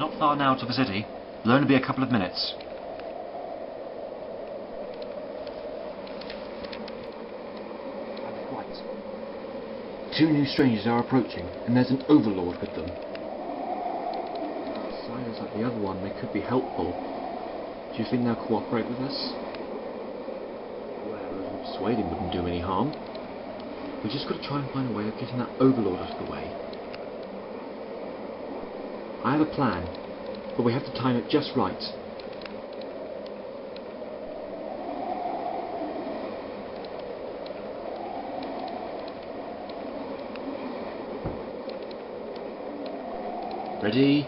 not far now to the city. It'll only be a couple of minutes. I was right. 2 new strangers are approaching, and there's an overlord with them. Signs like the other one, they could be helpful. Do you think they'll cooperate with us? Well, persuading wouldn't do any harm. We just got to try and find a way of getting that overlord out of the way. I have a plan, but we have to time it just right. Ready?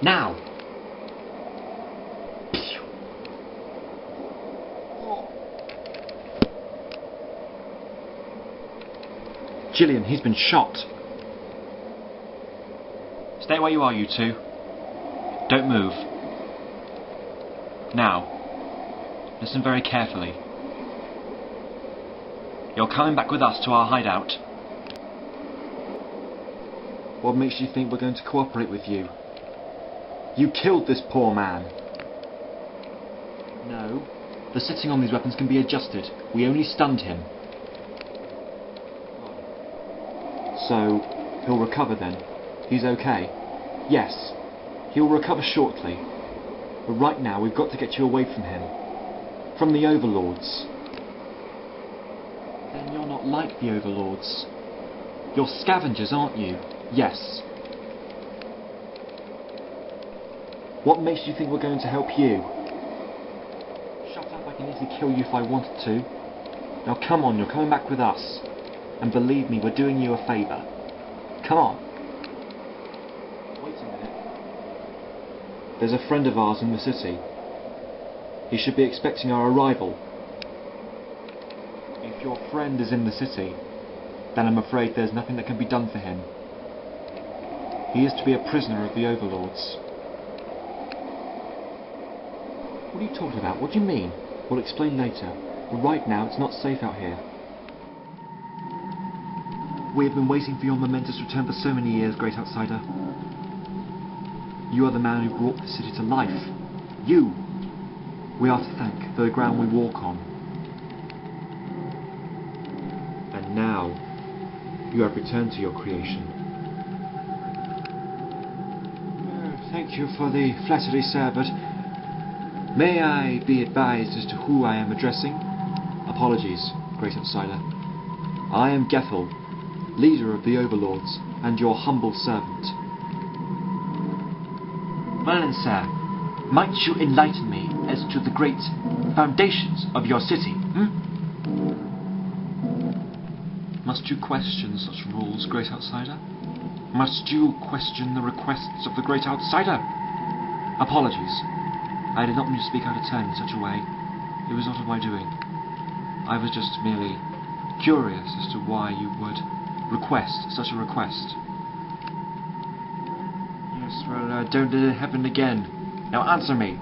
Now! Jillian, he's been shot. Stay where you are, you two. Don't move. Now, listen very carefully. You're coming back with us to our hideout. What makes you think we're going to cooperate with you? You killed this poor man. No. The sitting on these weapons can be adjusted. We only stunned him. So, he'll recover then? He's okay? Yes. He'll recover shortly. But right now we've got to get you away from him. From the Overlords. Then you're not like the Overlords. You're scavengers, aren't you? Yes. What makes you think we're going to help you? Shut up, I can easily kill you if I wanted to. Now come on, you're coming back with us. And believe me, we're doing you a favour. Come on. Wait a minute. There's a friend of ours in the city. He should be expecting our arrival. If your friend is in the city, then I'm afraid there's nothing that can be done for him. He is to be a prisoner of the Overlords. What are you talking about? What do you mean? We'll explain later. But right now, it's not safe out here. We have been waiting for your momentous return for so many years, Great Outsider. You are the man who brought the city to life. You! We are to thank for the ground we walk on. And now, you have returned to your creation. Thank you for the flattery, sir, but may I be advised as to who I am addressing? Apologies, Great Outsider. I am Gethel, leader of the Overlords, and your humble servant. Well then, sir, might you enlighten me as to the great foundations of your city, Must you question such rules, Great Outsider? Must you question the requests of the Great Outsider? Apologies. I did not mean to speak out of turn in such a way. It was not of my doing. I was just merely curious as to why you would request such a request. Yes, well, don't let it happen again. Now answer me.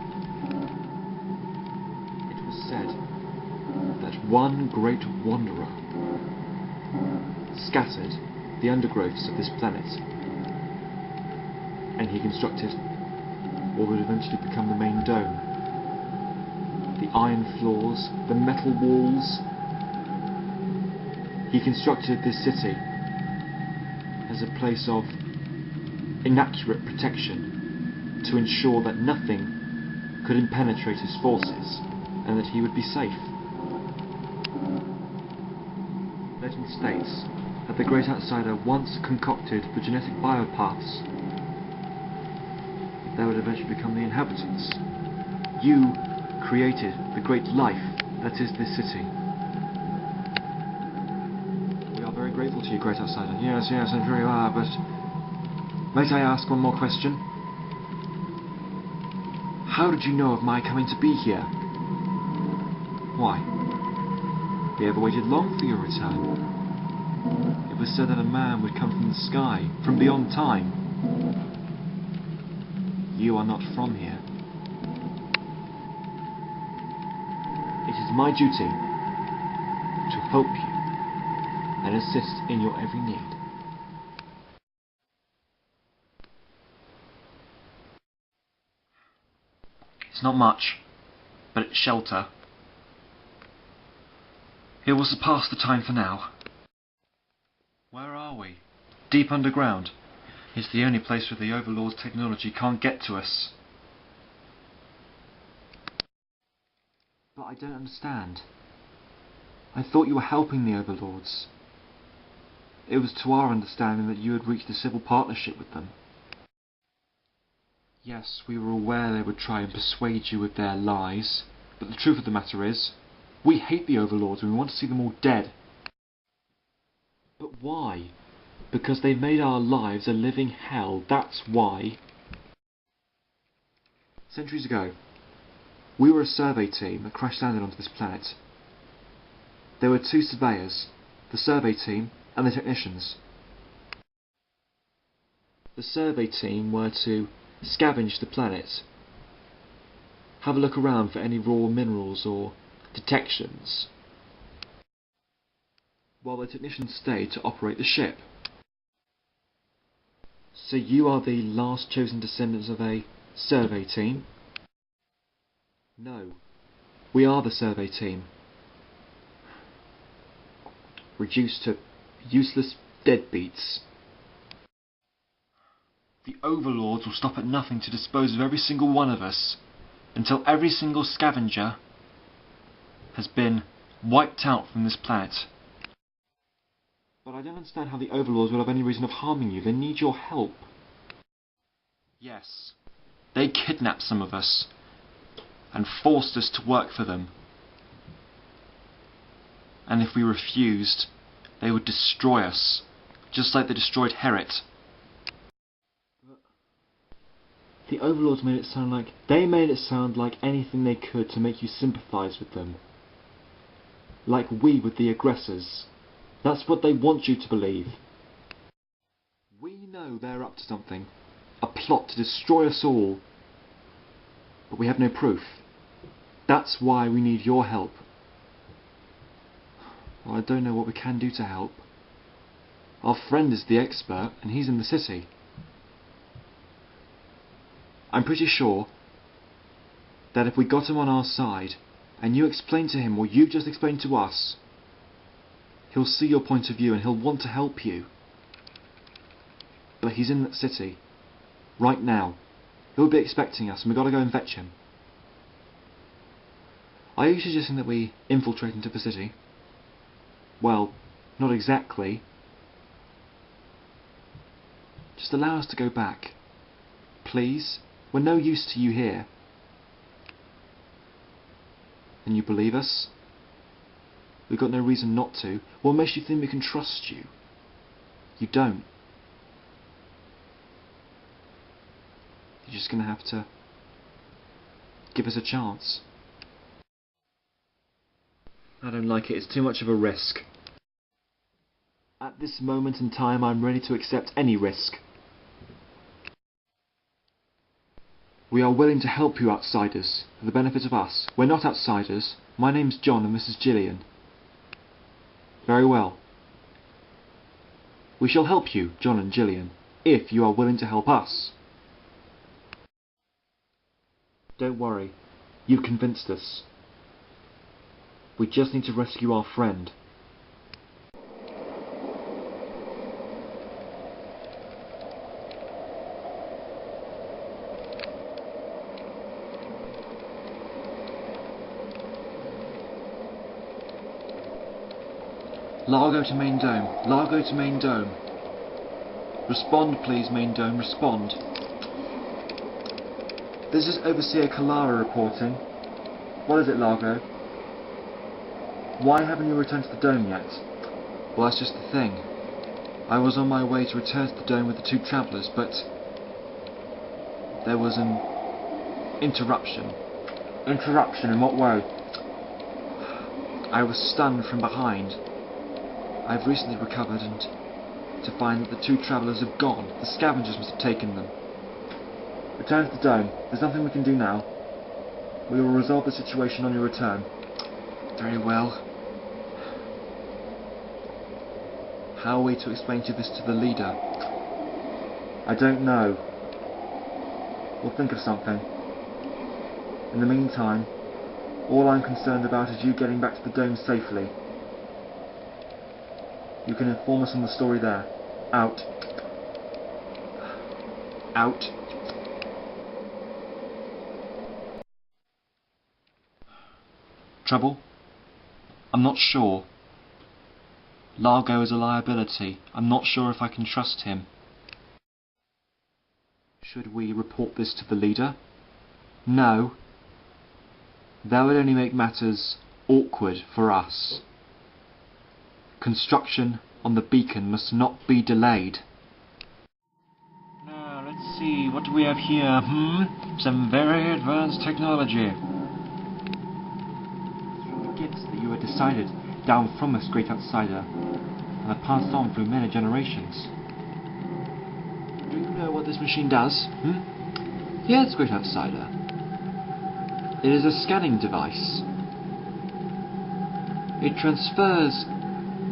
It was said that one great wanderer scattered the undergrowths of this planet, and he constructed what would eventually become the main dome. The iron floors, the metal walls. He constructed this city as a place of inaccurate protection to ensure that nothing could impenetrate his forces and that he would be safe. Legend states that the Great Outsider once concocted the genetic biopaths that would eventually become the inhabitants. You created the great life that is this city. We are very grateful to you, Great Outsider. Yes, I'm sure you are, but might I ask one more question? How did you know of my coming to be here? Why? We ever waited long for your return? It was said that a man would come from the sky, from beyond time. You are not from here. It is my duty to help you and assist in your every need. It's not much, but it's shelter. It will surpass the time for now. Where are we? Deep underground. It's the only place where the Overlord's technology can't get to us. But I don't understand. I thought you were helping the Overlords. It was to our understanding that you had reached a civil partnership with them. Yes, we were aware they would try and persuade you with their lies, but the truth of the matter is, we hate the Overlords and we want to see them all dead. But why? Because they've made our lives a living hell, that's why. Centuries ago, we were a survey team that crash landed onto this planet. There were two surveyors, the survey team and the technicians. The survey team were to scavenge the planet, have a look around for any raw minerals or detections, while the technicians stayed to operate the ship. So you are the last chosen descendants of a survey team? No, we are the survey team. Reduced to useless deadbeats. The Overlords will stop at nothing to dispose of every single one of us, until every single scavenger has been wiped out from this planet. But I don't understand how the Overlords will have any reason of harming you. They need your help. Yes, they kidnapped some of us, and forced us to work for them. And if we refused, they would destroy us, just like they destroyed Herod. The Overlords made it sound like anything they could to make you sympathise with them. Like we with the aggressors. That's what they want you to believe. We know they're up to something. A plot to destroy us all. But we have no proof. That's why we need your help. Well, I don't know what we can do to help. Our friend is the expert, and he's in the city. I'm pretty sure that if we got him on our side, and you explain to him what you've just explained to us, he'll see your point of view and he'll want to help you. But he's in that city, right now. He'll be expecting us, and we've got to go and fetch him. Are you suggesting that we infiltrate into the city? Well, not exactly. Just allow us to go back. Please? We're no use to you here. And you believe us? We've got no reason not to. What makes you think we can trust you? You don't. You're just going to have to give us a chance. I don't like it. It's too much of a risk. At this moment in time, I'm ready to accept any risk. We are willing to help you outsiders, for the benefit of us. We're not outsiders. My name's John and this is Jillian. Very well. We shall help you, John and Jillian, if you are willing to help us. Don't worry. You've convinced us. We just need to rescue our friend. Largo to main dome. Largo to main dome. Respond, please, main dome. Respond. This is Overseer Kalara reporting. What is it, Largo? Why haven't you returned to the dome yet? Well, that's just the thing. I was on my way to return to the dome with the two travellers, but there was an interruption. Interruption in what way? I was stunned from behind. I've recently recovered and to find that the two travellers have gone. The scavengers must have taken them. Return to the dome. There's nothing we can do now. We will resolve the situation on your return. Very well. How are we to explain this to the leader? I don't know. We'll think of something. In the meantime, all I'm concerned about is you getting back to the dome safely. You can inform us on the story there. Out. Out. Trouble? I'm not sure. Largo is a liability. I'm not sure if I can trust him. Should we report this to the leader? No. That would only make matters awkward for us. Construction on the beacon must not be delayed. Now, let's see, what do we have here? Some very advanced technology. Through the gifts that you had decided down from us, great outsider, and have passed on through many generations. Do you know what this machine does? Yes, great outsider. It is a scanning device. It transfers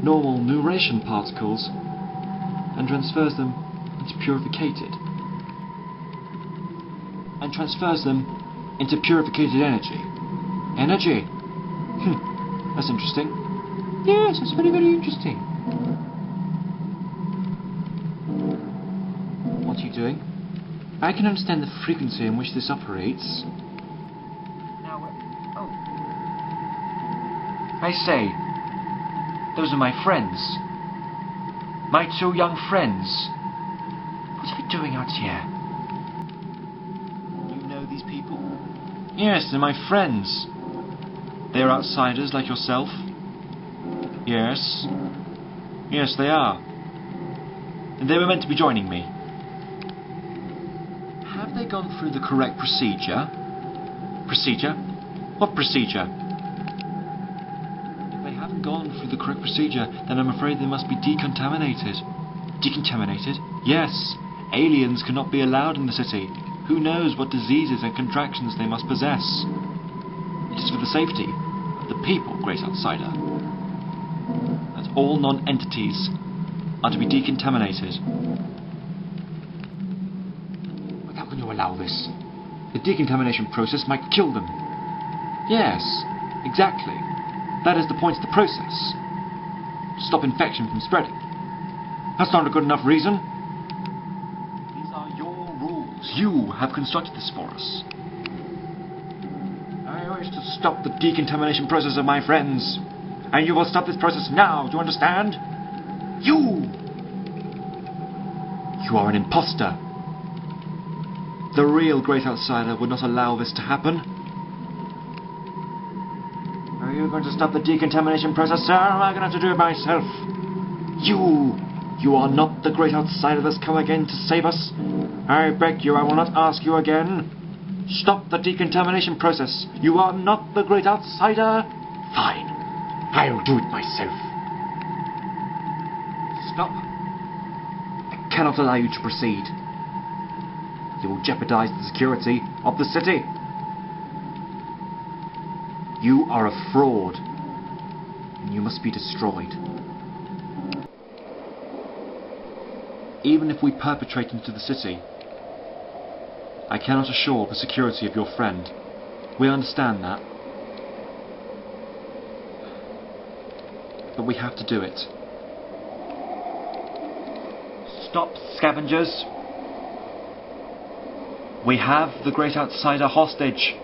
normal numeration particles and transfers them into purificated energy. Energy? That's interesting. Yes, that's very, very interesting. What are you doing? I can understand the frequency in which this operates. I say, those are my friends. My 2 young friends. What are you doing out here? You know these people? Yes, they're my friends. They're outsiders like yourself. Yes. Yes, they are. And they were meant to be joining me. Have they gone through the correct procedure? Procedure? What procedure? Gone through the correct procedure, then I'm afraid they must be decontaminated. Decontaminated? Yes. Aliens cannot be allowed in the city. Who knows what diseases and contractions they must possess. It is for the safety of the people, great outsider, that all non-entities are to be decontaminated. But how can you allow this? The decontamination process might kill them. Yes, exactly. That is the point of the process. To stop infection from spreading. That's not a good enough reason. These are your rules. You have constructed this for us. I wish to stop the decontamination process of my friends. And you will stop this process now, do you understand? You! You are an imposter. The real great outsider would not allow this to happen. Are you going to stop the decontamination process, sir, or am I going to have to do it myself? You are not the great outsider that's come again to save us. I beg you, I will not ask you again. Stop the decontamination process. You are not the great outsider. Fine. I'll do it myself. Stop. I cannot allow you to proceed. You will jeopardize the security of the city. You are a fraud, and you must be destroyed. Even if we perpetrate into the city, I cannot assure the security of your friend. We understand that. But we have to do it. Stop, scavengers! We have the great outsider hostage.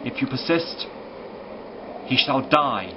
If you persist, he shall die.